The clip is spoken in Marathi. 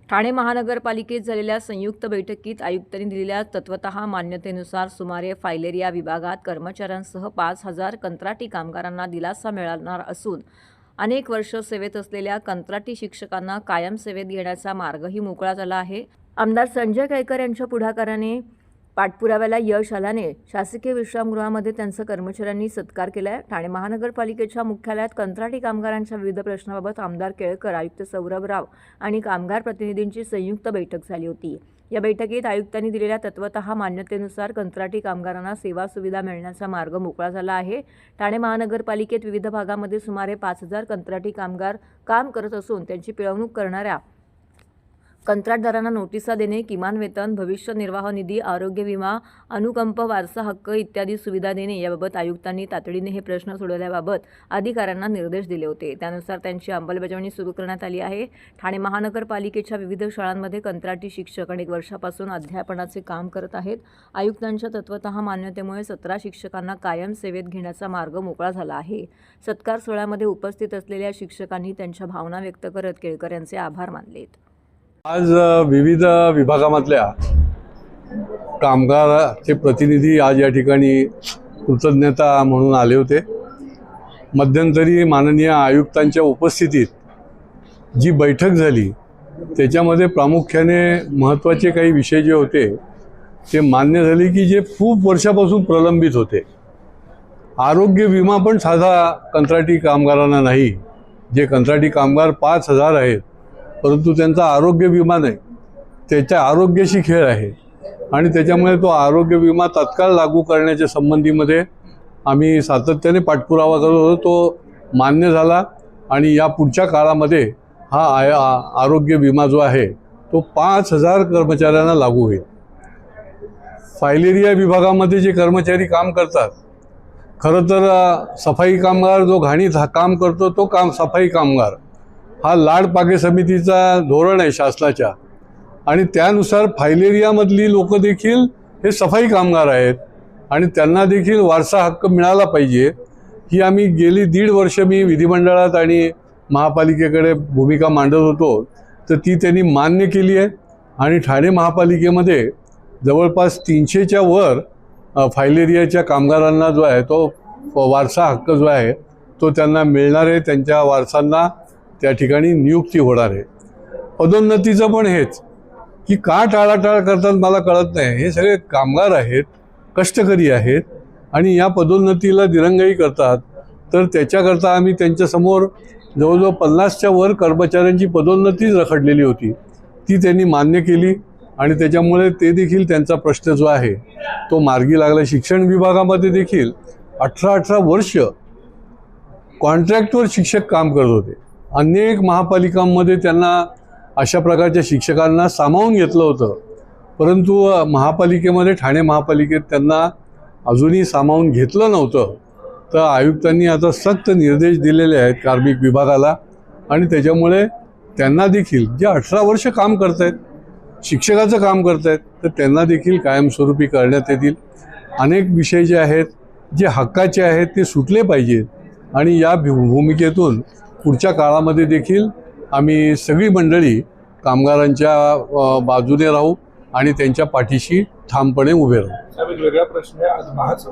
ठाणे महानगरपालिकेत झालेल्या संयुक्त बैठकीत आयुक्तांनी दिलेल्या तत्वतः मान्यतेनुसार सुमारे फायलेरिया विभागात कर्मचाऱ्यांसह 5,000 कंत्राटी कामगारांना दिलासा मिळणार असून अनेक वर्ष सेवेत असलेल्या कंत्राटी शिक्षकांना कायम सेवेत घेण्याचा मार्गही मोकळा झाला आहे। आमदार संजय केळकर यांच्या पुढाकाराने पाठपुराव्याला यश आल्याने शासकीय विश्रामगृहामध्ये त्यांचा कर्मचाऱ्यांनी सत्कार केलाय। ठाणे महानगरपालिकेच्या मुख्यालयात कंत्राटी कामगारांच्या विविध प्रश्नांबाबत आमदार केळकर, आयुक्त सौरभ राव आणि कामगार प्रतिनिधींची संयुक्त बैठक झाली होती। या बैठकीत आयुक्तांनी दिलेल्या तत्वतः मान्यतेनुसार कंत्राटी कामगारांना सेवा सुविधा मिळण्याचा मार्ग मोकळा झाला आहे। ठाणे महानगरपालिकेत विविध भागामध्ये सुमारे 5,000 कंत्राटी कामगार काम करत असून त्यांची पिळवणूक करणाऱ्या कंत्राटदारांना नोटिसा देणे, किमान वेतन, भविष्य निर्वाह निधी, आरोग्य विमा, अनुकंप, वारसा हक्क इत्यादी सुविधा देणे याबाबत आयुक्तांनी तातडीने हे प्रश्न सोडवण्याबाबत अधिकाऱ्यांना निर्देश दिले होते। त्यानुसार त्यांची अंमलबजावणी सुरू करण्यात आली आहे। ठाणे महानगरपालिकेच्या विविध शाळांमध्ये कंत्राटी शिक्षक अनेक वर्षापासून अध्यापनाचे काम करत आहेत। आयुक्तांच्या तत्वतः मान्यतेमुळे 17 शिक्षकांना कायम सेवेत घेण्याचा मार्ग मोकळा झाला आहे। सत्कार सोहळ्यामध्ये उपस्थित असलेल्या शिक्षकांनी त्यांच्या भावना व्यक्त करत केळकर यांचे आभार मानलेत। आज विविध विभागामधल्या कामगाराचे प्रतिनिधी आज या ठिकाणी कृतज्ञता म्हणून आले होते। मध्यंतरी माननीय आयुक्तांच्या उपस्थितीत जी बैठक झाली त्याच्यामध्ये प्रामुख्याने महत्त्वाचे काही विषय जे होते ते मान्य झाले की जे खूप वर्षापासून प्रलंबित होते। आरोग्य विमा पण साधा कंत्राटी कामगारांना नाही। जे कंत्राटी कामगार 5,000 आहेत परंतु त्यांचा आरोग्य विमा नाही, त्याच्या आरोग्याशी खेळ आहे आणि त्याच्यामुळे तो आरोग्य विमा तात्काळ लागू करण्याच्या संबंधीमध्ये आम्ही सातत्याने पाठपुरावा करत होतो। तो मान्य झाला आणि या पुढच्या काळामध्ये हा आरोग्य विमा जो आहे तो 5,000 कर्मचाऱ्यांना लागू होईल। फायलेरिया विभागामध्ये जे कर्मचारी काम करतात, खरं तर सफाई कामगार जो घाणीत काम करतो तो सफाई कामगार हा लाडपागे समितीचा धोरण आहे शासनाच्या आणि त्यानुसार फायलेरियामधली लोक देखील हे सफाई कामगार आहेत आणि त्यांना देखील वारसा हक्क मिळाला पाहिजे ही आम्ही गेली 1.5 वर्ष मी विधिमंडळात आणि महापालिकेकडे भूमिका मांडत होतो, तर ती त्यांनी मान्य केली आहे आणि ठाणे महापालिकेमध्ये जवळपास 300च्या वर फायलेरियाच्या कामगारांना जो आहे तो वारसा हक्क जो आहे तो त्यांना मिळणार आहे। त्यांच्या वारसांना त्या ठिकाणी नियुक्ती होणार आहे। पदोन्नतीचं पण हेच की का टाळाटाळ करतात मला कळत नाही। हे सगळे कामगार आहेत, कष्टकरी आहेत आणि या पदोन्नतीला दिरंगाई करतात। तर त्याच्याकरता आम्ही त्यांच्यासमोर जवळजवळ 50च्या वर कर्मचाऱ्यांची पदोन्नतीच रखडलेली होती, ती त्यांनी मान्य केली आणि त्याच्यामुळे ते देखील त्यांचा प्रश्न जो आहे तो मार्गी लागला। शिक्षण विभागामध्ये देखील 18 वर्ष कॉन्ट्रॅक्टवर शिक्षक काम करत होते। अनेक महापालिकांमध्ये त्यांना अशा प्रकारच्या शिक्षकांना सामावून घेतलं होतं, परंतु महापालिकेमध्ये ठाणे महापालिकेत त्यांना अजूनही सामावून घेतलं नव्हतं। तर आयुक्तांनी आता सक्त निर्देश दिलेले आहेत कार्मिक विभागाला आणि त्याच्यामुळे त्यांना देखील जे 18 वर्ष काम करत आहेत, शिक्षकाचं काम करत आहेत, तर त्यांना देखील कायमस्वरूपी करण्यात येतील। अनेक विषय जे आहेत जे हक्काचे आहेत ते सुटले पाहिजेत आणि या भूमिकेतून पुढच्या काळामध्ये देखील आम्ही सगळी मंडळी कामगारांच्या बाजूने राहू आणि त्यांच्या पाठीशी ठामपणे उभे राहू। वेगवेगळ्या प्रश्न आज